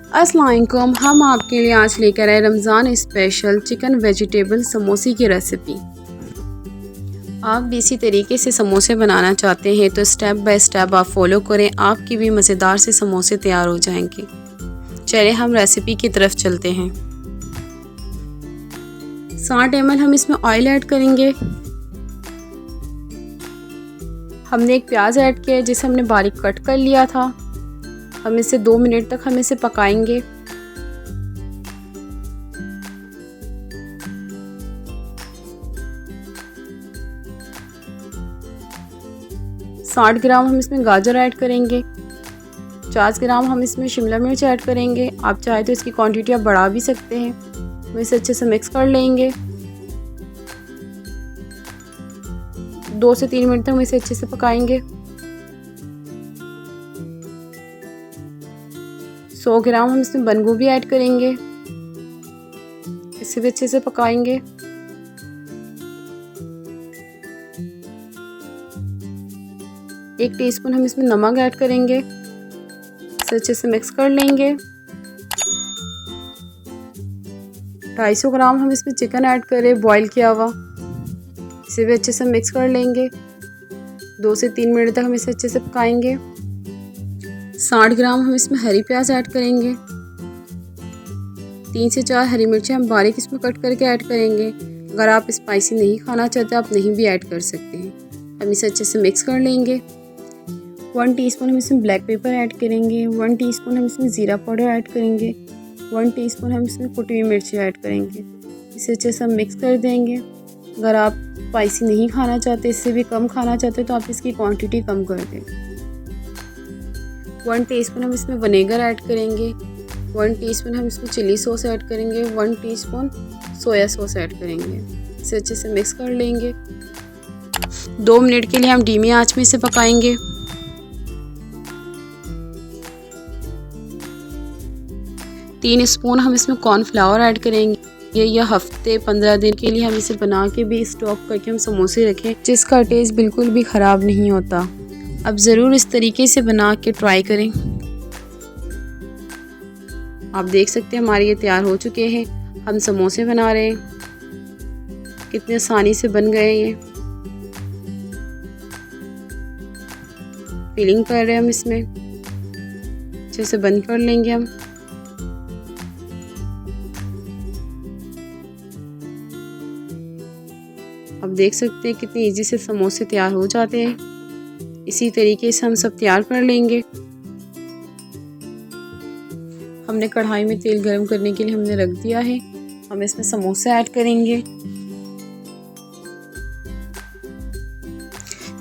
अस्सलाम वालेकुम। हम आपके लिए आज लेकर आए रमज़ान स्पेशल चिकन वेजिटेबल समोसे की रेसिपी। आप भी इसी तरीके से समोसे बनाना चाहते हैं तो स्टेप बाय स्टेप आप फॉलो करें, आपकी भी मज़ेदार से समोसे तैयार हो जाएंगे। चलिए हम रेसिपी की तरफ चलते हैं। 60 ml हम इसमें ऑयल ऐड करेंगे। हमने एक प्याज ऐड किया है जिसे हमने बारीक कट कर लिया था। हम इसे 2 मिनट तक हम इसे पकाएंगे। $60 ग्राम हम इसमें गाजर ऐड करेंगे। 50 ग्राम हम इसमें शिमला मिर्च ऐड करेंगे। आप चाहे तो इसकी क्वांटिटी आप बढ़ा भी सकते हैं। हम इसे अच्छे से मिक्स कर लेंगे। 2 से 3 मिनट तक हम इसे अच्छे से पकाएंगे। 100 ग्राम हम इसमें बंद गोभी ऐड करेंगे। इसे भी अच्छे से पकाएंगे। एक टीस्पून हम इसमें नमक ऐड करेंगे। इसे अच्छे से मिक्स कर लेंगे। 250 ग्राम हम इसमें चिकन ऐड करें बॉईल किया हुआ। इसे भी अच्छे से मिक्स कर लेंगे। 2 से 3 मिनट तक हम इसे अच्छे से पकाएंगे। 60 ग्राम हम इसमें हरी प्याज ऐड करेंगे। 3 से 4 हरी मिर्चें हम बारीक इसमें कट करके ऐड करेंगे। अगर आप स्पाइसी नहीं खाना चाहते आप नहीं भी ऐड कर सकते हैं। हम इसे अच्छे से मिक्स कर लेंगे। 1 टीस्पून हम इसमें ब्लैक पेपर ऐड करेंगे। 1 टीस्पून हम इसमें ज़ीरा पाउडर ऐड करेंगे। 1 टीस्पून हम इसमें कुटी हुई मिर्ची ऐड करेंगे। इसे अच्छे से हम मिक्स कर देंगे। अगर आप स्पाइसी नहीं खाना चाहते, इससे भी कम खाना चाहते तो आप इसकी क्वांटिटी कम कर दें। 1 टीस्पून हम इसमें विनेगर ऐड करेंगे। 1 टीस्पून हम इसमें चिली सॉस ऐड करेंगे। 1 टीस्पून सोया सॉस ऐड करेंगे। इसे अच्छे से मिक्स कर लेंगे। 2 मिनट के लिए हम धीमी आंच में इसे पकाएंगे। तीन स्पून हम इसमें कॉर्नफ्लावर ऐड करेंगे। ये हफ्ते 15 दिन के लिए हम इसे बना के भी स्टॉक करके हम समोसे रखें, जिसका टेस्ट बिल्कुल भी ख़राब नहीं होता। अब ज़रूर इस तरीके से बना के ट्राई करें। आप देख सकते हैं हमारे ये तैयार हो चुके हैं। हम समोसे बना रहे हैं, कितने आसानी से बन गए ये। फिलिंग कर रहे हैं हम इसमें, अच्छे से बंद कर लेंगे हम। आप देख सकते हैं कितनी इजी से समोसे तैयार हो जाते हैं। इसी तरीके से हम सब तैयार कर लेंगे। हमने कढ़ाई में तेल गरम करने के लिए हमने रख दिया है। हम इसमें समोसे ऐड करेंगे।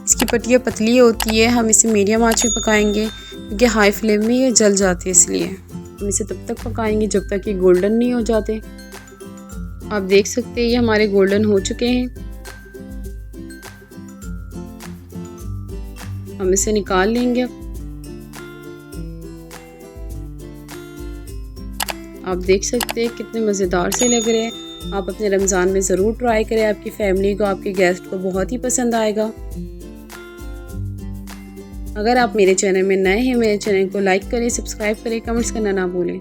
इसकी पट्टियाँ पतली होती है। हम इसे मीडियम आंच में पकाएंगे क्योंकि हाई फ्लेम में ये जल जाती है, इसलिए हम इसे तब तक पकाएंगे जब तक ये गोल्डन नहीं हो जाते। आप देख सकते हैं ये हमारे गोल्डन हो चुके हैं। हम इसे निकाल लेंगे। आप देख सकते हैं कितने मज़ेदार से लग रहे हैं। आप अपने रमज़ान में ज़रूर ट्राई करें, आपकी फैमिली को, आपके गेस्ट को बहुत ही पसंद आएगा। अगर आप मेरे चैनल में नए हैं, मेरे चैनल को लाइक करें, सब्सक्राइब करें, कमेंट्स करना ना भूलें।